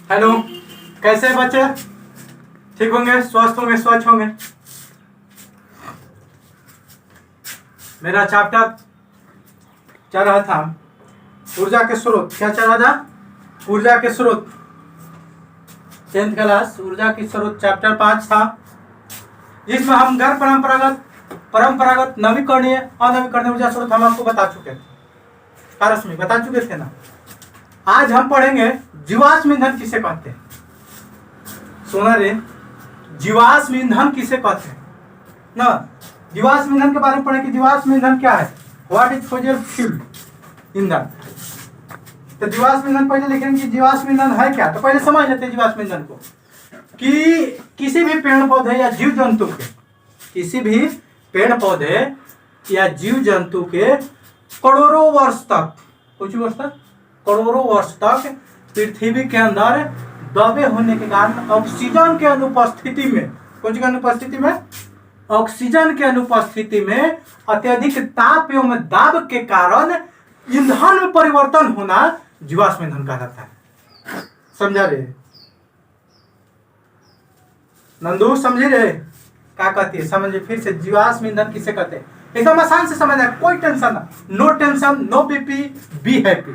Hello, कैसे बच्चे? ठीक होंगे, स्वस्थ होंगे, स्वच्छ होंगे। मेरा चैप्टर चल रहा था ऊर्जा के स्रोत। क्या चल रहा था? ऊर्जा के स्रोत। 10th क्लास ऊर्जा के स्रोत चैप्टर 5 था, जिसमें हम गैर परंपरागत नवीकरणीय अनवीकरणीय ऊर्जा स्रोत हम आपको बता चुके थे, पारस्मरिक बता चुके थे ना। आज हम पढ़ेंगे जीवाश्म ईंधन किसे कहते हैं। सोना रे, जीवाश्म ईंधन किसे कहते हैं ना। जीवाश्म ईंधन के बारे में पढ़े कि जीवाश्म ईंधन क्या है, व्हाट इज फॉसिल फ्यूल ईंधन। तो जीवाश्म ईंधन पहले लिखेंगे कि जीवाश्म ईंधन है क्या। तो पहले समझ लेते हैं जीवाश्म ईंधन को कि किसी भी पेड़ पौधे या जीव जंतु के, किसी भी पेड़ पौधे या जीव जंतु के करोड़ों वर्ष तक, कुछ वर्ष तक, करोड़ों वर्ष तक पृथ्वी के अंदर दबे होने के कारण ऑक्सीजन के अनुपस्थिति में, कौन सी अनुपस्थिति में, ऑक्सीजन के अनुपस्थिति में अत्यधिक ताप एवं दाब के कारण ईंधन में परिवर्तन होना जीवाश्म ईंधन कहा जाता है। समझा रहे नंदू? समझे रहे क्या कहती है? समझे फिर से। जीवाश्म ईंधन किसे कहते हैं एकदम आसान से समझना है, कोई टेंशन ना, no tension, no BP, be happy.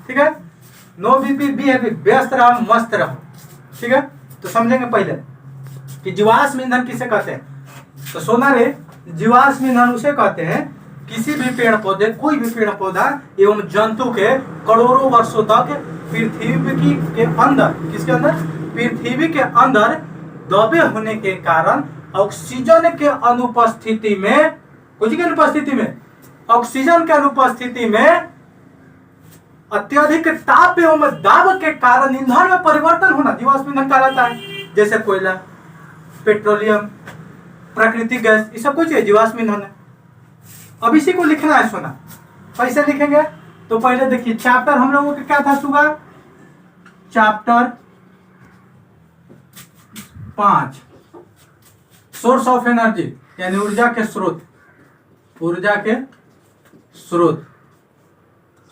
ठीक है, नो बीपी, बी हैप्पी, व्यस्त रहो, मस्त रहो। ठीक है, तो समझेंगे पहले कि जीवाश्म ईंधन किसे कहते हैं। तो सोना रे, जीवाश्म ईंधन उसे कहते हैं किसी भी पेड़ पौधे, कोई भी पेड़ पौधा एवं जंतु के करोड़ों वर्षों तक पृथ्वी के अंदर, किसके अंदर, पृथ्वी के अंदर दबे होने के कारण ऑक्सीजन के अनुपस्थिति में, कुछ की अनुपस्थिति में, ऑक्सीजन के अनुपस्थिति में अत्यधिक ताप एवं दाब के कारण ईंधन में परिवर्तन होना जीवाश्म ईंधन कहलाता है। जैसे कोयला, पेट्रोलियम, प्राकृतिक गैस, ये सब कुछ है जीवाश्म ईंधन है। अब इसी को लिखना है सोना। कैसे लिखेंगे? तो पहले देखिए, चैप्टर हम लोगों का क्या था सुबह? चैप्टर 5 सोर्स ऑफ एनर्जी, यानी ऊर्जा के स्रोत। ऊर्जा के स्रोत।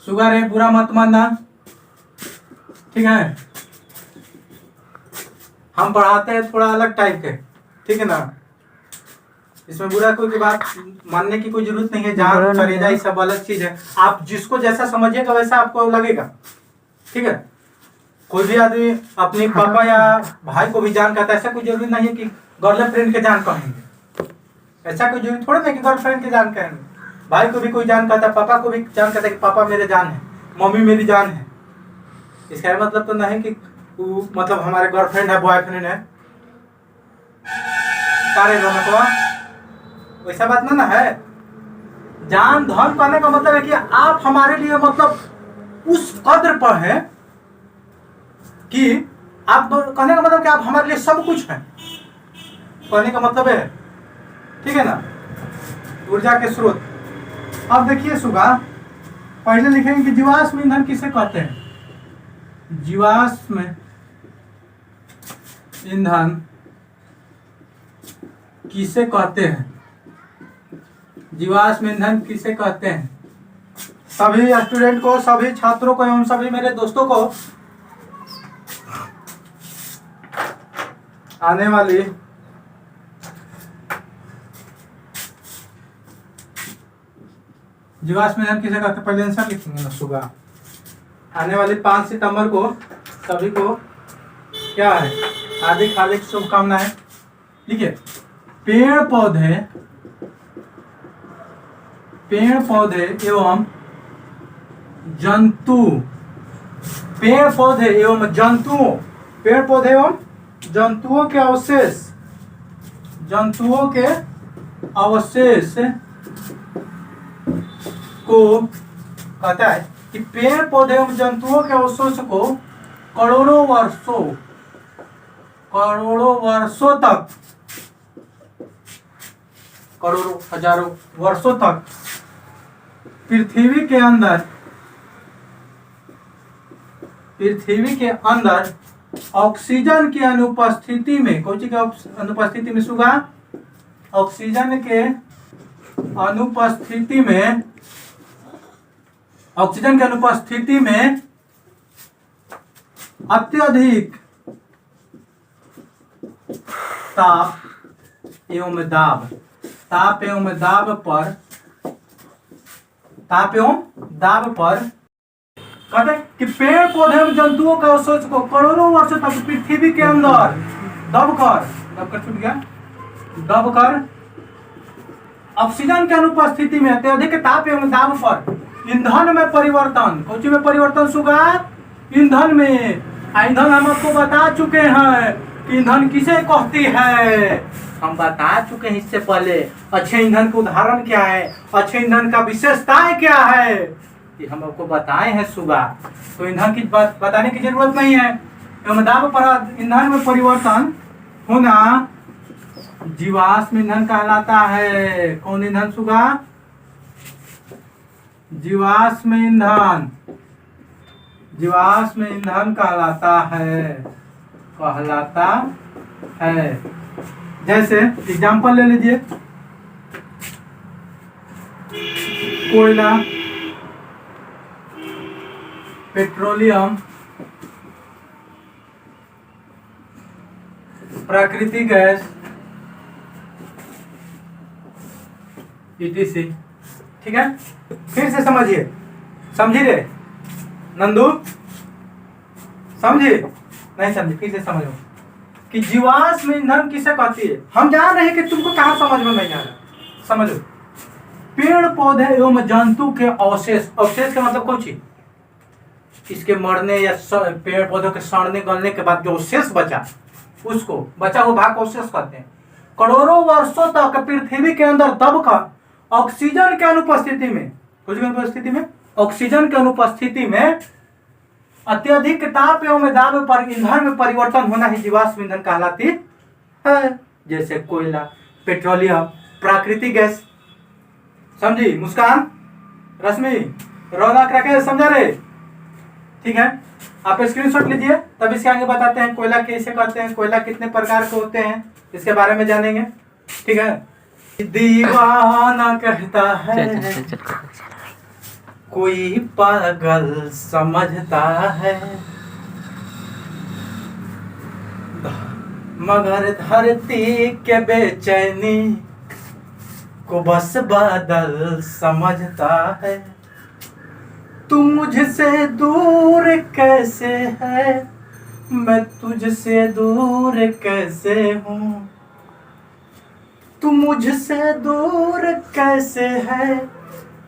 सुगर है, बुरा मत मानना, ठीक है। हम पढ़ाते हैं थोड़ा अलग टाइप के, ठीक है ना। इसमें बुरा कोई की बात मानने की कोई जरूरत नहीं है। जान करेजा ये सब अलग चीज है। आप जिसको जैसा समझिएगा वैसा आपको लगेगा, ठीक है। कोई भी आदमी अपने पापा या भाई को भी जान कहता है, ऐसा कोई जरूरी नहीं है कि गर्लफ्रेंड के जान कहेंगे। ऐसा कोई जरूरी थोड़ा नहीं कि गर्लफ्रेंड के जान कहेंगे। भाई को भी कोई जान कहता है, पापा को भी जान कहता है कि पापा मेरे जान है, मम्मी मेरी जान है। इसका मतलब तो नहीं कि मतलब हमारे गर्लफ्रेंड है, बॉयफ्रेंड है, सारे लोगों वैसा बात ना है। जान धन कहने का मतलब है कि आप हमारे लिए मतलब उस कद्र पर हैं कि आप, कहने का मतलब कि आप हमारे लिए सब कुछ हैं, कहने का मतलब है, ठीक है ना। ऊर्जा के स्रोत। अब देखिए सुगा, पहले लिखेंगे कि जीवाश्म ईंधन किसे कहते हैं। जीवाश्म ईंधन किसे कहते हैं। जीवाश्म ईंधन किसे कहते हैं। सभी स्टूडेंट को, सभी छात्रों को एवं सभी मेरे दोस्तों को आने वाली जीवाश्म ईंधन किसे कहते हैं, पहले आंसर लिखेंगे ना सुबह। आने वाली 5 सितंबर को सभी को क्या है, हार्दिक हार्दिक शुभकामनाएं। ठीक है, पेड़ पौधे एवं जंतु, पेड़ पौधे एवं जंतुओं, पेड़ पौधे एवं जंतुओं के अवशेष, जंतुओं के अवशेष को कहता है कि पेड़ पौधे एवं जंतुओं के अवशेष को करोड़ों वर्षों तक, करोड़ों हजारों वर्षों तक पृथ्वी के अंदर ऑक्सीजन की अनुपस्थिति में, कौन सी की अनुपस्थिति में सुगा, ऑक्सीजन के अनुपस्थिति में, ऑक्सीजन की अनुपस्थिति में अत्यधिक ताप एवं दाब, ताप एवं दाब पर, ताप एवं दाब पर कहते हैं कि पेड़ पौधे एवं जंतुओं का अवशेष को करोड़ों वर्षों तक पृथ्वी के अंदर दबकर छूट गया, दबकर ऑक्सीजन के अनुपस्थिति में अत्यधिक ताप एवं दाब पर ईंधन में परिवर्तन, कौन में परिवर्तन सुगा, ईंधन में। ईंधन हम आपको बता चुके हैं कि ईंधन किसे कहती है, हम बता चुके हैं इससे पहले। अच्छे ईंधन का उदाहरण क्या है, अच्छे ईंधन का विशेषताएं क्या है, ये हम आपको बताए हैं सुबह। तो ईंधन की बात बताने की जरूरत नहीं है। एवं दाब पर ईंधन में परिवर्तन होना जीवाश्म ईंधन कहलाता है। कौन ईंधन सुगा, जीवाश्म ईंधन, जीवाश्म ईंधन कहलाता है। जैसे एग्जाम्पल ले लीजिए, कोयला, पेट्रोलियम, प्राकृतिक गैस, ETC। ठीक है, फिर से समझिए, समझी रे नंदू, समझिए नहीं समझे, फिर से समझो कि जीवाश्म ईंधन किसे कहती है। हम जान रहे हैं कि तुमको कहाँ समझ में नहीं आ रहा, समझो। पेड़ पौधे एवं जंतु के अवशेष, अवशेष का मतलब कौन चीज, इसके मरने या पेड़ पौधों के सड़ने गलने के बाद जो अवशेष बचा, उसको बचा हुआ भाग को अवशेष कहते हैं। करोड़ों वर्षों तक पृथ्वी के अंदर दबकर ऑक्सीजन के अनुपस्थिति में, ऑक्सीजन के अनुपस्थिति में अत्यधिक ताप एवं दाब पर ईंधन में परिवर्तन होना ही जीवाश्म ईंधन कहलाती है। जैसे कोयला, पेट्रोलियम, प्राकृतिक गैस। समझी मुस्कान, रश्मि, रौनक, राकेश, समझा रहे? ठीक है, आप स्क्रीनशॉट लीजिए, तब इसके आगे बताते हैं कोयला कैसे कहते हैं, कोयला कितने प्रकार के होते हैं, इसके बारे में जानेंगे। ठीक है, दीवाना कहता है कोई पागल समझता है, मगर धरती के बेचैनी को बस बादल समझता है। तू मुझसे दूर कैसे है, मैं तुझसे दूर कैसे हूँ, तू मुझसे दूर कैसे है,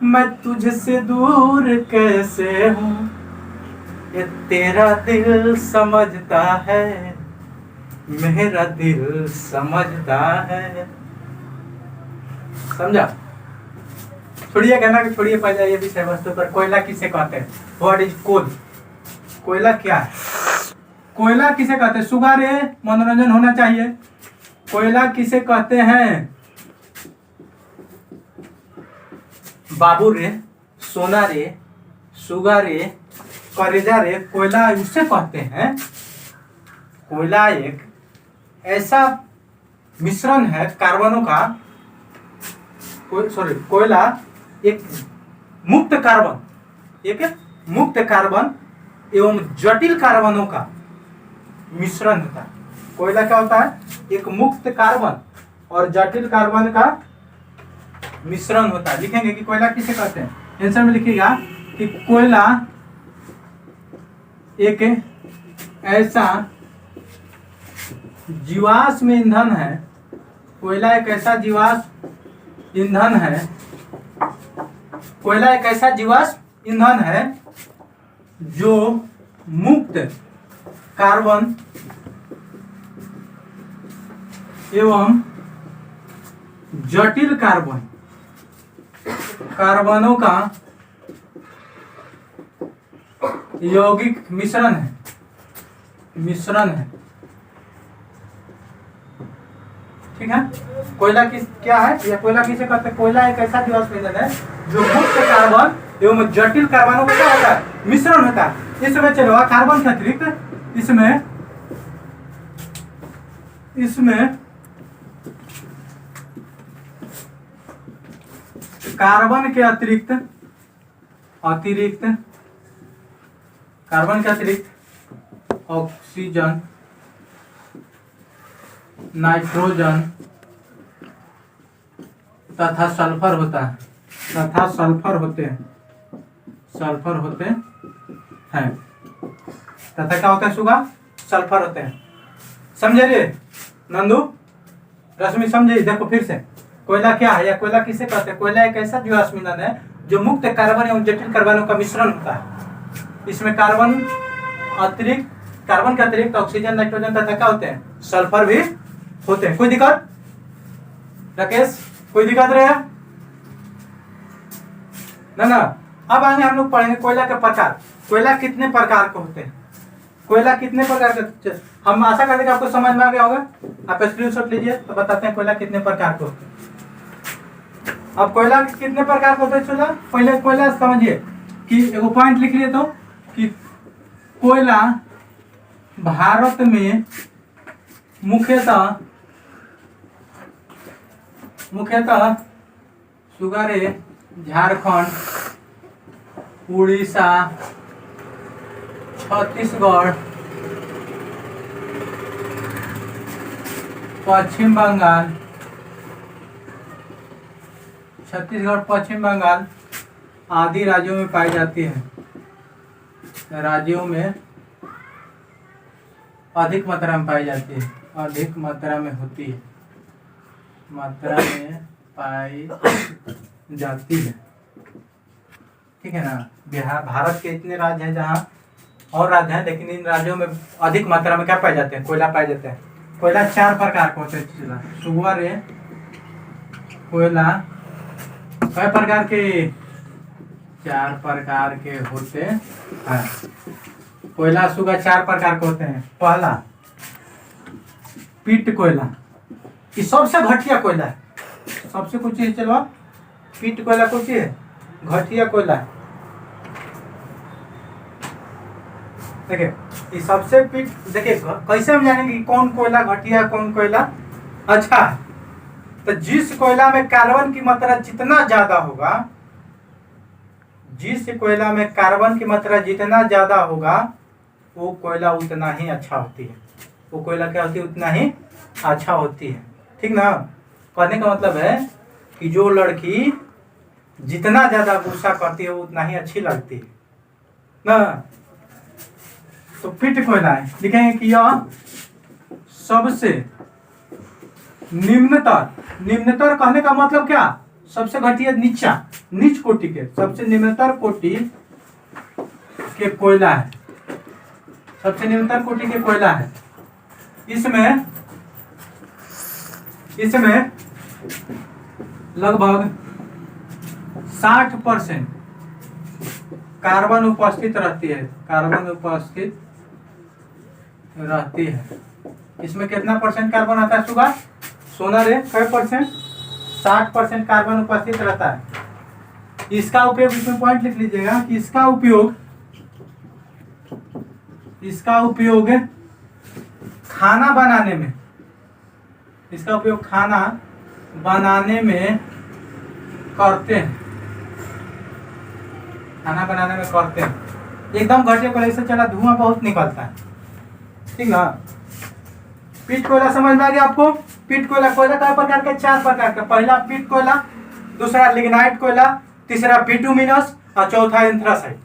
मैं तुझसे दूर कैसे हूँ, ये तेरा दिल समझता है, मेरा दिल समझता है। समझा? छोड़िए कहना कि छोड़िए, पहले ये विषय वस्तु पर। कोयला किसे कहते हैं, व्हाट इज कोल, कोयला क्या है, कोयला किसे कहते हैं? सुगा रे, मनोरंजन होना चाहिए। कोयला किसे कहते हैं? बाबू रे, सोना रे, सुगा रे, करेजा रे, कोयला उससे कहते हैं। कोयला एक ऐसा मिश्रण है कार्बनों का, कोयला एक मुक्त कार्बन, एक मुक्त कार्बन एवं जटिल कार्बनों का मिश्रण होता है। कोयला क्या होता है? एक मुक्त कार्बन और जटिल कार्बन का मिश्रण होता है। लिखेंगे कि कोयला किसे कहते हैं, आंसर में लिखिएगा कि कोयला एक ऐसा जीवाश्म ईंधन है, कोयला एक ऐसा जीवाश्म ईंधन है, कोयला एक ऐसा जीवाश्म ईंधन है जो मुक्त कार्बन एवं जटिल कार्बनों का यौगिक मिश्रण है, ठीक है। कोयला क्या है, या कोयला किसे कहते हैं? कोयला एक ऐसा जीवाश्म ईंधन है जो मुक्त कार्बन एवं जटिल कार्बनों का क्या होता है? मिश्रण होता है। इसमें चलो कार्बन के अतिरिक्त इसमें कार्बन के अतिरिक्त कार्बन के अतिरिक्त ऑक्सीजन, नाइट्रोजन तथा सल्फर होता है, तथा सल्फर होते हैं, सल्फर होते हैं, तथा क्या होता है सुगा, सल्फर होते हैं। समझे रे नंदू, रश्मि समझे? देखो फिर से, कोयला क्या है या कोयला किसे कहते हैं? कोयला एक ऐसा जीवाश्म ईंधन है जो मुक्त कार्बन एवं जटिल कार्बनों का मिश्रण होता है। इसमें कार्बन के अतिरिक्त ऑक्सीजन, नाइट्रोजन तथा क्या होते हैं, सल्फर भी होते हैं। कोई दिक्कत राकेश? कोई दिक्कत रहे ना? अब आगे हम लोग पढ़ेंगे कोयला के प्रकार। कोयला कितने प्रकार के होते हैं? कोयला कितने प्रकार के, हम आशा करते हैं कि आपको समझ में आ गया होगा। आप स्क्रीनशॉट लीजिए तो बताते हैं कोयला कितने प्रकार के होते हैं। अब कोयला कितने प्रकार के होते हैं, पहले कोयला समझिए कि एगो पॉइंट लिख लिए तो कि कोयला भारत में मुख्यतः सुगारे, झारखंड, उड़ीसा, छत्तीसगढ़, पश्चिम बंगाल आदि राज्यों में पाई जाती है। राज्यों में अधिक मात्रा में पाई जाती है, अधिक मात्रा में होती है, मात्रा में पाई जाती है। ठीक है ना? बिहार, भारत के इतने राज्य हैं जहाँ और राज्य हैं, लेकिन इन राज्यों में अधिक मात्रा में क्या पाए जाते हैं, कोयला पाए जाते हैं। कोयला 4 प्रकार के होते हैं। सुगवा रे कोयला कई प्रकार के, 4 प्रकार के होते हैं। कोयला सुगा 4 प्रकार के होते हैं। पहला पीट कोयला, ये सबसे घटिया कोयला है, सबसे कुछ चीज चलो। पीट कोयला कुछ है, घटिया कोयला है। देखिए ये सबसे पीट, देखिए कैसे हम जानेंगे कि कौन कोयला घटिया कौन कोयला अच्छा है? तो जिस कोयला में कार्बन की मात्रा जितना ज्यादा होगा, जिस कोयला में कार्बन की मात्रा जितना ज्यादा होगा वो कोयला उतना ही अच्छा होती है। वो कोयला क्या होती है, उतना ही अच्छा होती है। ठीक ना? कहने का मतलब है कि जो लड़की जितना ज्यादा गुस्सा करती है वो उतना ही अच्छी लगती है ना। तो पीट कोयला है, लिखेंगे कि यह सबसे निम्नतर कहने का मतलब क्या, सबसे घटिया, नीच कोटि के, सबसे निम्नतर कोटि के कोयला है, सबसे निम्नतर कोटि के कोयला है। इसमें लगभग 60% कार्बन उपस्थित रहती है, कार्बन उपस्थित रहती है। इसमें कितना परसेंट कार्बन आता है सुगा? सोना रे कई परसेंट? 60% कार्बन उपस्थित रहता है। इसका उपयोग, इसमें पॉइंट लिख लीजिएगा कि इसका उपयोग खाना बनाने में, इसका उपयोग खाना बनाने में करते हैं, खाना बनाने में करते हैं। एकदम घटिया कोयला, इससे चला धुआं बहुत निकलता है। ठीक ना? पीट कोयला समझ में आ गया आपको? पीट कोयला, कोयला कई प्रकार के? 4 प्रकार के। पहला पीट कोयला, दूसरा लिग्नाइट कोयला, तीसरा बिटुमिनस और चौथा एंथ्रासाइट।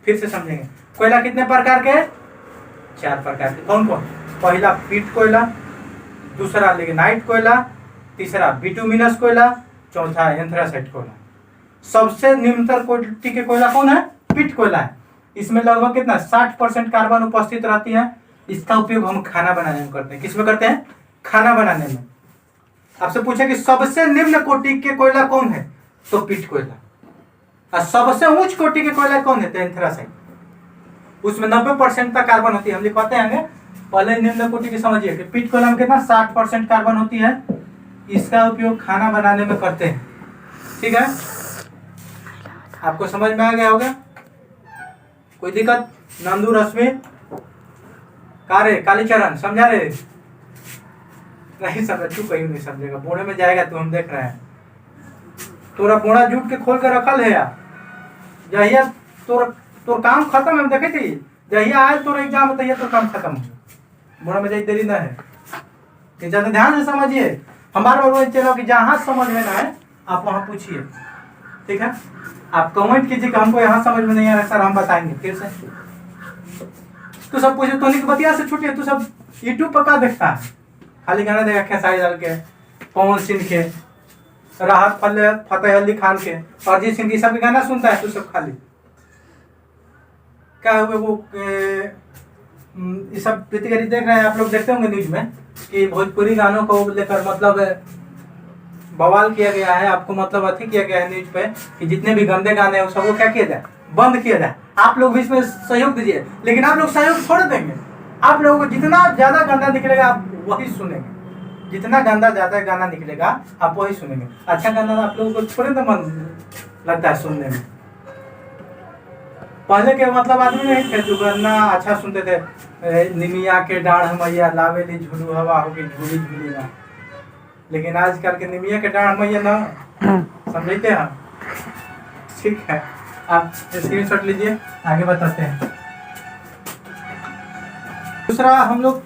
फिर से समझेंगे, कोयला कितने प्रकार के? 4 प्रकार के। कौन कौन? पहला पीट कोयला, दूसरा लिग्नाइट कोयला, तीसरा बिटुमिनस कोयला, चौथा एंथ्रासाइट कोयला। सबसे निम्नतर कोटि के कोयला कौन है? पीट कोयला है। इसमें लगभग कितना, 60% कार्बन उपस्थित रहती है। इसका उपयोग हम खाना बनाने में करते हैं। किसमें करते हैं? खाना बनाने में। आपसे पूछे कि सबसे निम्न कोटि के कोयला कौन है, तो पीट कोयला। और सबसे उच्च कोटि के कोयला कौन है, तो एंथ्रासाइट। उसमें 90% तक कार्बन होती है। हम लिखवाते हैं पहले निम्न कोटि की समझिए कि पीट कोयला में कितना, 60% कार्बन होती है। इसका उपयोग खाना बनाने में करते हैं। ठीक है? आपको समझ में आ गया होगा? कोई दिक्कत? नंदू, रश्मि, कारे, कालीचरण समझा रहे? नहीं समझ, तू कहीं नहीं समझेगा, बोड़े में जाएगा तो हम देख रहे हैं। तोरा बोड़ा जूट के खोल के रखल है यार, जहिया तोर काम खत्म, हम देखे थी जहिया आए तो एग्जाम तहिया तो काम खत्म हो मोड़ा में देरी ना है कि ज़्यादा ध्यान से समझिए। हमारे बार चलो कि जहाँ समझ में ना आए आप वहाँ पूछिए, ठीक है। आप कमेंट कीजिए कि हमको यहाँ समझ में नहीं आ रहा सर, हम बताएंगे फिर से। तो सब पूछे तो बतिया से छूटिए, तो सब यूट्यूब पर का देखता है, खाली गाना देगा खेसारी लाल के, पवन सिंह के, राहत फतेह अली खान के, अरिजीत सिंह की, सब गाना सुनता है। तो सब खाली क्या हुए वो ये सब प्रतिक्रिया देख रहे हैं आप लोग, देखते होंगे न्यूज में कि भोजपुरी गानों को लेकर मतलब बवाल किया गया है, आपको मतलब अथी किया गया है न्यूज पे कि जितने भी गंदे गाने हैं वो सबको क्या किया जाए, बंद किया जाए। आप लोग भी इसमें सहयोग दीजिए, लेकिन आप लोग सहयोग छोड़ देंगे। आप लोगों को जितना ज्यादा गंदा निकलेगा आप वही सुनेंगे, जितना गंदा ज्यादा गाना निकलेगा आप वही सुनेंगे। अच्छा गाना आप लोगों को छोड़े तो मन लगता है सुनने में। पहले के मतलब आदमी नहीं थे जो गाना अच्छा सुनते थे, निमिया के डाढ़ मैया लावेली झुलू हवा होगी झूली झूली ना, लेकिन आजकल के निमिया के डाढ़ मैया ना, समझते हैं। ठीक है, आप स्क्रीनशॉट लीजिए, आगे बताते हैं। दूसरा हम लोग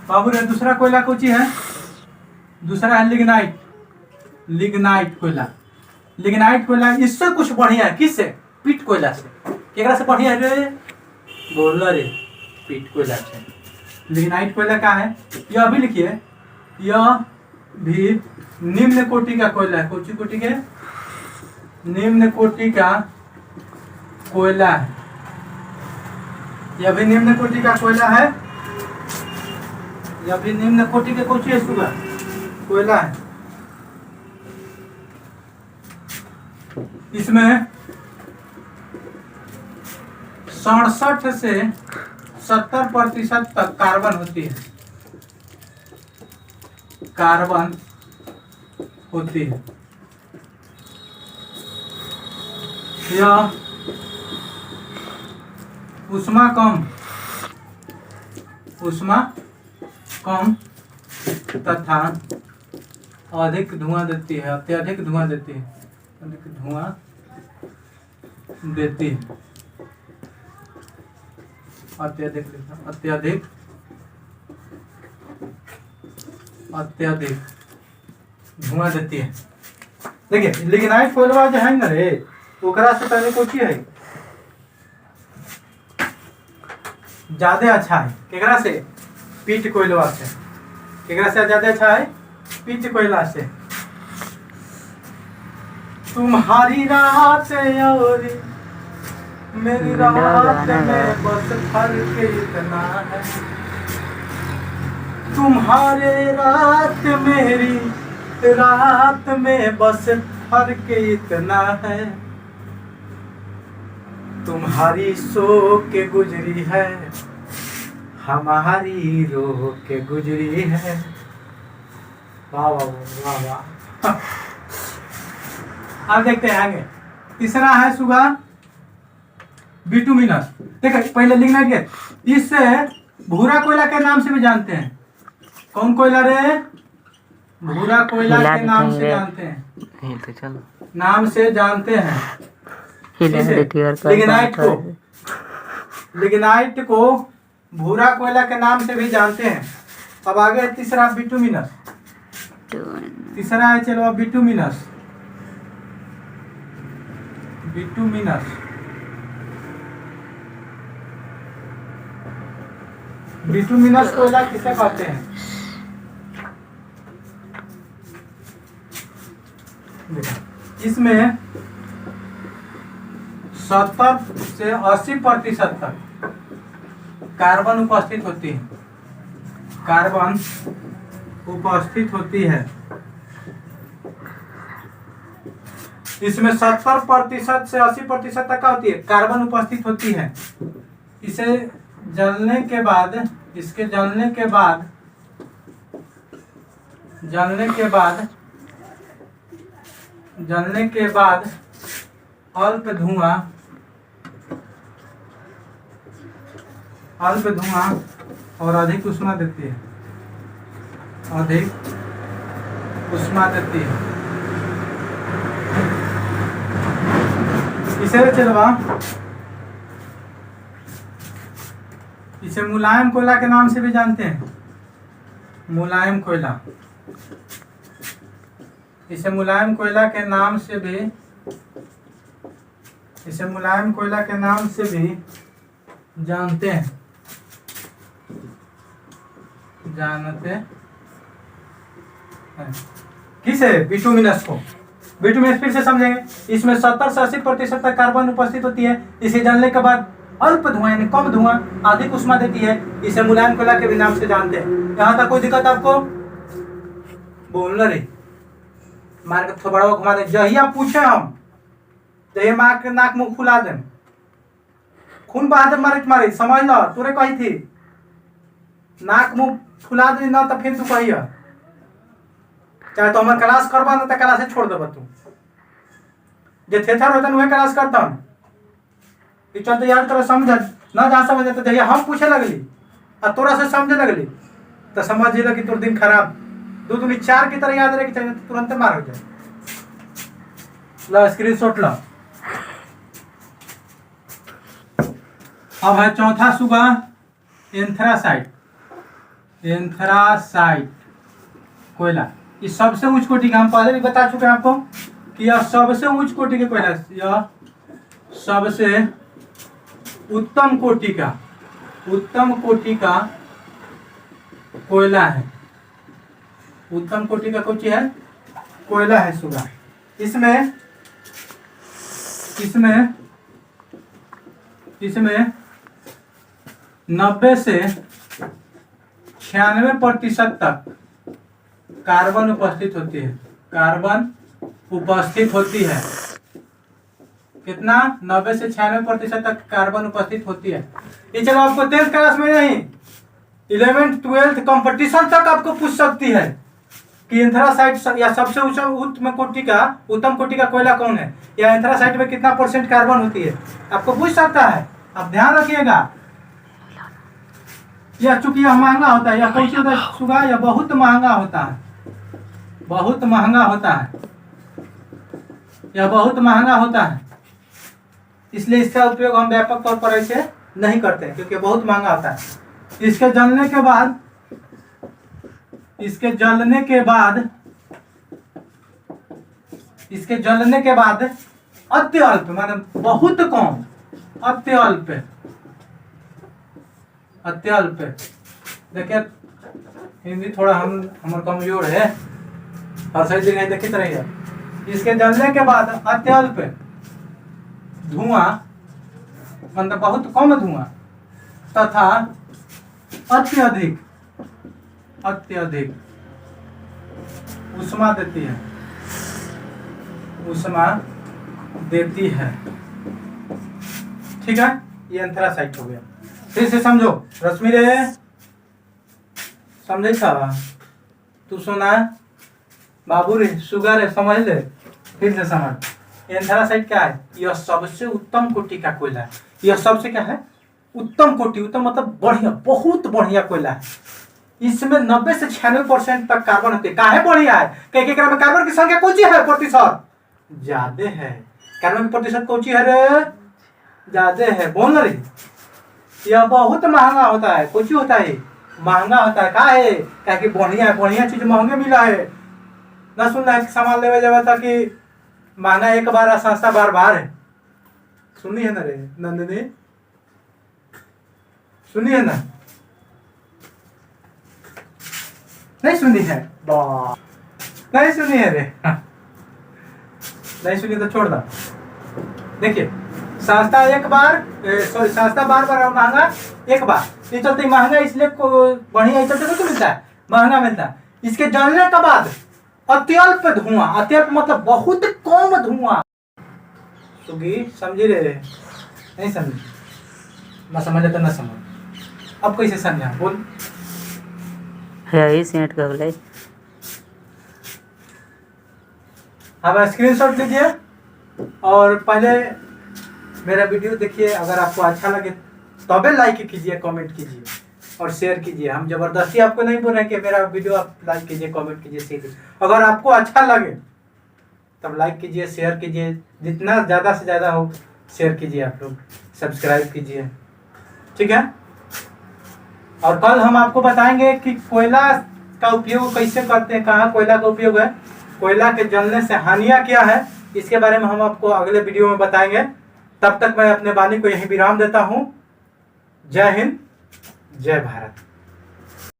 बाबू रे, दूसरा कोयला कौची है? दूसरा है लिग्नाइट। लिग्नाइट कोयला, लिग्नाइट कोयला इससे कुछ बढ़िया है। किससे? पीट कोयला से। केकरा से बढ़िया है रे? बोल रे, पीट कोयला से। लिग्नाइट कोयला क्या है? यह भी लिखिए, यह भी निम्न कोटि का कोयला है। कौची कोटि के? निम्न कोटि का कोयला है। यह भी निम्न कोटि का कोयला है। यह भी निम्न कोटि के कौची है? सुगा कोयला है। इसमें 67 से 70% तक कार्बन होती है। कार्बन होती है। यह ऊष्मा कम तथा अधिक धुआं देती है। अत्यधिक धुआं देती है। अधिक धुआं देती है। अत्यधिक धुआं देती है। देखिए लिग्नाइट कोयला जो है ना रे, ओकरा से पहले कोची है ज्यादा अच्छा है। केकरा से? पीट कोयला से। केकरा से ज्यादा अच्छा है? पीट कोयला से। तुम्हारी रात और मेरी रात में बस फर्क इतना है, तुम्हारे रात मेरी रात में बस फर्क इतना है, तुम्हारी सो के गुजरी है हमारी रो के गुजरी है। वाह वाह वाह वाह। अब देखते हैं आगे। तीसरा है सुगा बिटुमिनस। देखो पहले लिग्नाइट के, इससे भूरा कोयला के नाम से भी जानते हैं। कौन कोयला रे? भूरा कोयला के नाम से जानते हैं। नाम से जानते हैं लिग्नाइट को। लिग्नाइट को भूरा कोयला के नाम से भी जानते हैं। अब आगे तीसरा बिटुमिनस। तीसरा है चलो बिटुमिनस। बिटुमिनस बिटुमिनस कोयला किसे कहते हैं? इसमें 70 से 80% तक कार्बन उपस्थित होती है। कार्बन उपस्थित होती है। इसमें 70% से 80% तक क्या होती है? कार्बन उपस्थित होती है। इसे जलने के बाद, इसके जलने के बाद अल्प धुआं और अधिक ऊष्मा देती है। अधिक ऊष्मा देती है। इसे चलवा इसे मुलायम कोयला के नाम से भी जानते हैं, मुलायम कोयला। इसे मुलायम कोयला के नाम से भी, इसे मुलायम कोयला के नाम से भी जानते हैं, जानते हैं। किसे? बिटुमिनस को। बिटुमिनस फिर से समझेंगे। इसमें 70 से 80% तक कार्बन उपस्थित होती है। इसे जानने के बाद अल्प धुआं यानी कम धुआं अधिक उष्मा देती है। इसे मुलायम कोयला के भी नाम से जानते हैं। यहाँ तक कोई दिक्कत आपको? बोलना रे, मार के थोड़ा घुमा दे। जहिया पूछे हम, जहिया मार के नाक मुंह फुला दे, खून बहा दे, मारे समझ लो। तोरे कही थी नाक मुंह फुला दे ना, तो फिर तू कहिया चाहे तो हमारे क्लास करवा ना, तो क्लास से छोड़ देबा। तू जे थेथर होता वही क्लास करता चलते यार तोरा समझ ना, जा समझ तो जहिया हम पूछे लगली और तोरा से समझे लगली तो समझ कि तोर दिन खराब। 2 दूनी 4 की तरह याद रहे कि चाहिए तो तुरंत मार हो जाए। ला स्क्रीनशॉट ला। अब है चौथा सुबह एंथ्रासाइट। एंथ्रासाइट कोयला इस सबसे उच्च कोटि का, हम पहले भी बता चुके हैं आपको कि यह सबसे उच्च कोटि के कोयला, यह सबसे उत्तम कोटि का, उत्तम कोटि का कोयला है। उत्तम कोटि का कोटि है कोयला है सुगा। इसमें इसमें इसमें 90 से 96% तक कार्बन उपस्थित होती है। कार्बन उपस्थित होती है। कितना? 90 से 96% तक कार्बन उपस्थित होती है। ये चलो आपको 10th क्लास में नहीं, 11th 12th कंपटीशन तक आपको पूछ सकती है कि एंथ्रासाइट या सबसे उत्तम कोटि का कोयला कौन है, या एंथ्रासाइट में कितना % कार्बन होती है, आपको पूछ सकता है। आप ध्यान रखिएगा। यह चूंकि यह महंगा होता है, यह कैसे होता है सुगा, यह बहुत महंगा होता है, बहुत महंगा होता है, यह बहुत महंगा होता है। इसलिए इसका उपयोग हम व्यापक तौर पर ऐसे नहीं करते हैं, क्योंकि बहुत महंगा होता है। इसके जलने के बाद, इसके जलने के बाद, इसके जलने के बाद अत्यल्प माने बहुत कम, अत्यल्प, अत्यल्प। देखिए हिंदी थोड़ा हमारे कमजोर है और सही जगह देखते रहिए। इसके जलने के बाद अत्यल्प धुआं मतलब बहुत कम धुआं तथा अत्यधिक अत्यधिक उष्मा देती है, उष्मा देती है। ठीक है, ये एंथ्रासाइट हो गया। फिर से समझो रश्मि रे, समझे था तू? सुना बाबू रे, सुगर रे, समझ ले। फिर से समझ, एंथ्रासाइट क्या है? यह सबसे उत्तम कोटि का कोयला है। यह सबसे क्या है? उत्तम कोटि। उत्तम मतलब बढ़िया, बहुत बढ़िया कोयला है। इसमें 90 से 96% तक कार्बन होते हैं। काहे बढ़िया है? क्योंकि में कार्बन की संख्या कौन सी है? प्रतिशत ज्यादा है। कार्बन की प्रतिशत कौन सी है रे? ज्यादा है। बोल रही, यह बहुत महंगा होता है। कुछ होता है महंगा होता है। का है? क्या कि बढ़िया है, बढ़िया चीज महंगे मिला है। न सुनना है सामान लेवे जावे था कि महंगा एक बार और सस्ता बार बार है। सुनी है ना रे नंदिनी? सुनी है ना? नहीं सुनी है? नहीं सुनी है रे? नहीं सुनी तो छोड़ दो। देखिए सस्ता एक बार, सॉरी सस्ता बार बार और महंगा एक बार। ये चलते महंगा इसलिए बढ़िया इस चलते तो मिलता है, महंगा मिलता है। इसके जलने के बाद अत्यल्प धुआं, अत्यल्प मतलब बहुत कम धुआं। सुगी समझी रे? नहीं समझी? ना समझ तो ना समझ। अब कैसे समझा? बोल। है सेट कर ले। अब स्क्रीनशॉट लीजिए और पहले मेरा वीडियो देखिए। अगर आपको अच्छा लगे तबे लाइक कीजिए, कमेंट कीजिए और शेयर कीजिए। हम जबरदस्ती आपको नहीं बोल रहे कि मेरा वीडियो आप लाइक कीजिए, कमेंट कीजिए, शेयर कीजिए। अगर आपको अच्छा लगे तब लाइक कीजिए, शेयर कीजिए। जितना ज़्यादा से ज़्यादा हो शेयर कीजिए। आप लोग सब्सक्राइब कीजिए। ठीक है। और कल हम आपको बताएंगे कि कोयला का उपयोग कैसे करते हैं, कहाँ कोयला का उपयोग है, कोयला के जलने से हानियाँ क्या है, इसके बारे में हम आपको अगले वीडियो में बताएंगे। तब तक मैं अपने वाणी को यहीं विराम देता हूँ। जय हिंद, जय भारत।